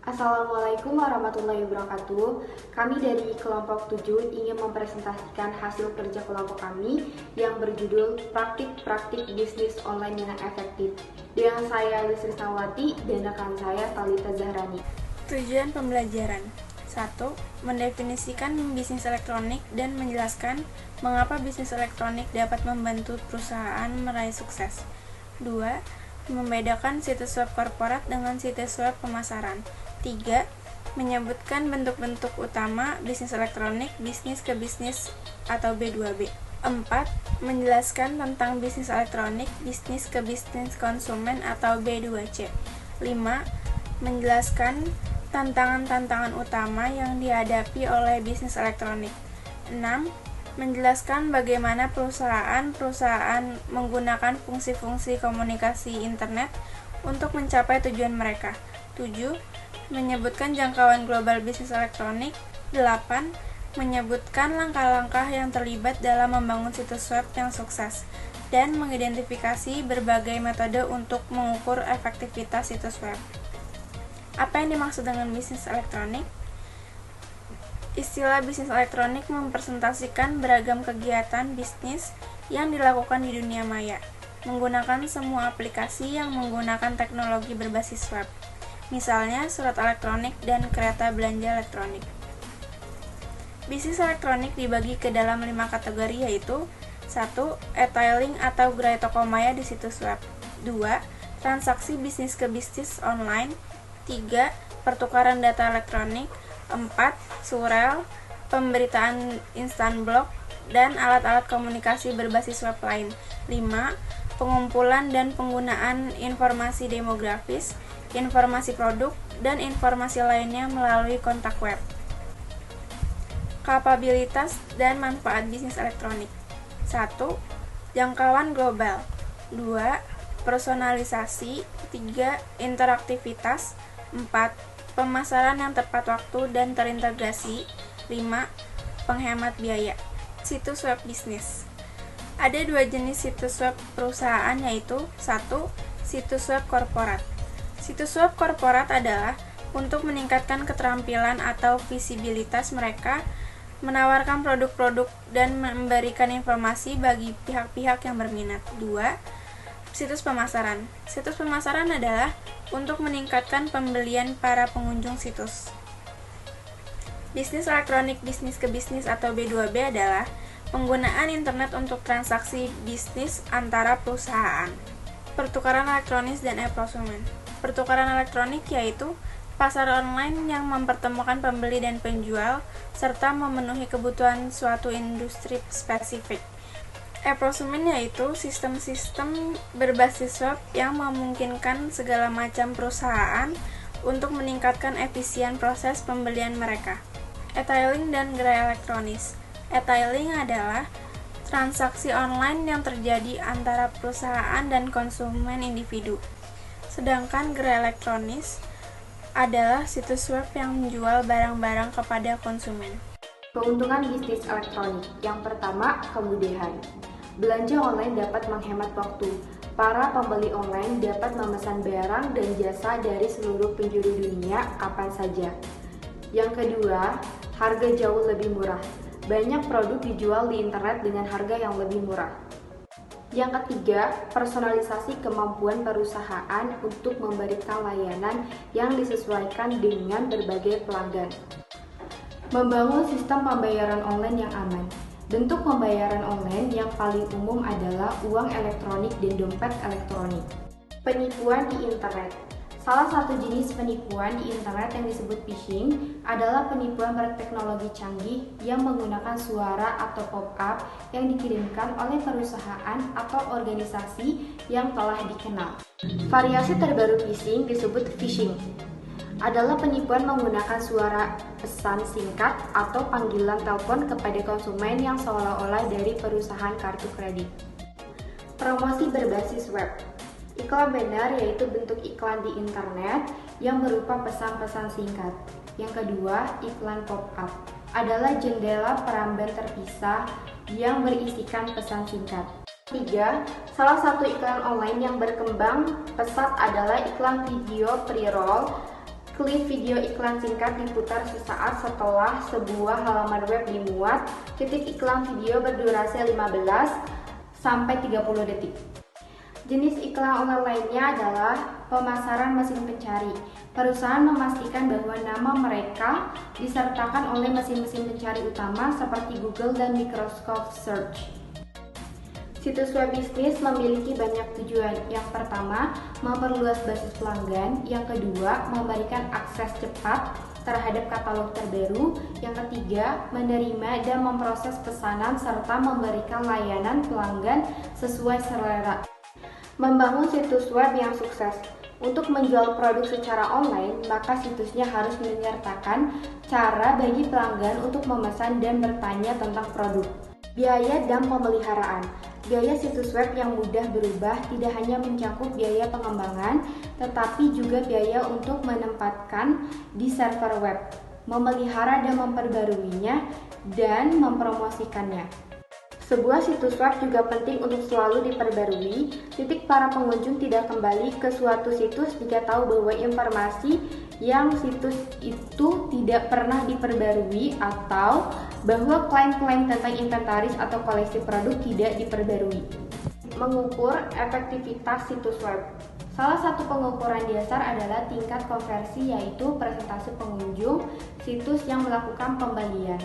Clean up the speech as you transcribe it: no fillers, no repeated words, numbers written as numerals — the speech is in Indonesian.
Assalamualaikum warahmatullahi wabarakatuh. Kami dari kelompok 7 ingin mempresentasikan hasil kerja kelompok kami yang berjudul Praktik-Praktik Bisnis Online yang Efektif. Dengan saya Lis Risnawati dan rekan saya Talita Zahrani. Tujuan pembelajaran 1. Mendefinisikan bisnis elektronik dan menjelaskan mengapa bisnis elektronik dapat membantu perusahaan meraih sukses. 2. Membedakan situs web korporat dengan situs web pemasaran. 3. Menyebutkan bentuk-bentuk utama bisnis elektronik, bisnis ke bisnis atau B2B. 4. Menjelaskan tentang bisnis elektronik, bisnis ke bisnis konsumen atau B2C. 5. Menjelaskan tantangan-tantangan utama yang dihadapi oleh bisnis elektronik. 6. Menjelaskan bagaimana perusahaan menggunakan fungsi-fungsi komunikasi internet untuk mencapai tujuan mereka. 7. Menyebutkan jangkauan global bisnis elektronik. 8. Menyebutkan langkah-langkah yang terlibat dalam membangun situs web yang sukses dan mengidentifikasi berbagai metode untuk mengukur efektivitas situs web. Apa yang dimaksud dengan bisnis elektronik? Istilah bisnis elektronik mempresentasikan beragam kegiatan bisnis yang dilakukan di dunia maya, menggunakan semua aplikasi yang menggunakan teknologi berbasis web. Misalnya surat elektronik dan kereta belanja elektronik. Bisnis elektronik dibagi ke dalam 5 kategori yaitu 1. E-tailing atau gerai toko maya di situs web. 2. Transaksi bisnis ke bisnis online. 3. Pertukaran data elektronik. 4. Surel, pemberitaan instan blog, dan alat-alat komunikasi berbasis web lain. 5. Pengumpulan dan penggunaan informasi demografis, informasi produk, dan informasi lainnya melalui kontak web. Kapabilitas dan manfaat bisnis elektronik. 1. Jangkauan global. 2. Personalisasi. 3. Interaktivitas. 4. Pemasaran yang tepat waktu dan terintegrasi. 5. Penghemat biaya. Situs web bisnis. Ada 2 jenis situs web perusahaan yaitu 1. Situs web korporat. Situs web korporat adalah untuk meningkatkan keterampilan atau visibilitas mereka, menawarkan produk-produk dan memberikan informasi bagi pihak-pihak yang berminat. 2. Situs pemasaran. Situs pemasaran adalah untuk meningkatkan pembelian para pengunjung situs. Bisnis elektronik bisnis ke bisnis atau B2B adalah penggunaan internet untuk transaksi bisnis antara perusahaan. Pertukaran elektronik dan e-prosumen. Pertukaran elektronik yaitu pasar online yang mempertemukan pembeli dan penjual serta memenuhi kebutuhan suatu industri spesifik. E-prosumen yaitu sistem-sistem berbasis web yang memungkinkan segala macam perusahaan untuk meningkatkan efisien proses pembelian mereka. E-tailing dan gerai elektronis. E-tailing adalah transaksi online yang terjadi antara perusahaan dan konsumen individu. Sedangkan gerai elektronis adalah situs web yang menjual barang-barang kepada konsumen. Keuntungan bisnis elektronik. Yang pertama, kemudahan. Belanja online dapat menghemat waktu. Para pembeli online dapat memesan barang dan jasa dari seluruh penjuru dunia kapan saja. Yang kedua, harga jauh lebih murah. Banyak produk dijual di internet dengan harga yang lebih murah. Yang ketiga, personalisasi kemampuan perusahaan untuk memberikan layanan yang disesuaikan dengan berbagai pelanggan. Membangun sistem pembayaran online yang aman. Bentuk pembayaran online yang paling umum adalah uang elektronik dan dompet elektronik. Penipuan di internet. Salah satu jenis penipuan di internet yang disebut phishing adalah penipuan berteknologi canggih yang menggunakan suara atau pop-up yang dikirimkan oleh perusahaan atau organisasi yang telah dikenal. Variasi terbaru phishing disebut phishing. Adalah penipuan menggunakan suara pesan singkat atau panggilan telepon kepada konsumen yang seolah-olah dari perusahaan kartu kredit. Promosi berbasis web. Iklan benar yaitu bentuk iklan di internet yang berupa pesan-pesan singkat. Yang kedua, iklan pop-up adalah jendela peramban terpisah yang berisikan pesan singkat. 3. Salah satu iklan online yang berkembang pesat adalah iklan video pre-roll Klip video iklan singkat diputar sesaat setelah sebuah halaman web dimuat. Titik iklan video berdurasi 15 sampai 30 detik. Jenis iklan online lainnya adalah pemasaran mesin pencari. Perusahaan memastikan bahwa nama mereka disertakan oleh mesin-mesin pencari utama seperti Google dan Microsoft Search. Situs web bisnis memiliki banyak tujuan. Yang pertama, memperluas basis pelanggan. Yang kedua, memberikan akses cepat terhadap katalog terbaru. Yang ketiga, menerima dan memproses pesanan serta memberikan layanan pelanggan sesuai selera. Membangun situs web yang sukses. Untuk menjual produk secara online, maka situsnya harus menyertakan cara bagi pelanggan untuk memesan dan bertanya tentang produk. Biaya dan pemeliharaan. Biaya situs web yang mudah berubah tidak hanya mencakup biaya pengembangan, tetapi juga biaya untuk menempatkan di server web, memelihara dan memperbaruinya, dan mempromosikannya. Sebuah situs web juga penting untuk selalu diperbarui. Para pengunjung tidak kembali ke suatu situs jika tahu bahwa informasi yang situs itu tidak pernah diperbarui atau bahwa klaim-klaim tentang inventaris atau koleksi produk tidak diperbarui. Mengukur efektivitas situs web. Salah satu pengukuran dasar adalah tingkat konversi, yaitu persentase pengunjung situs yang melakukan pembelian.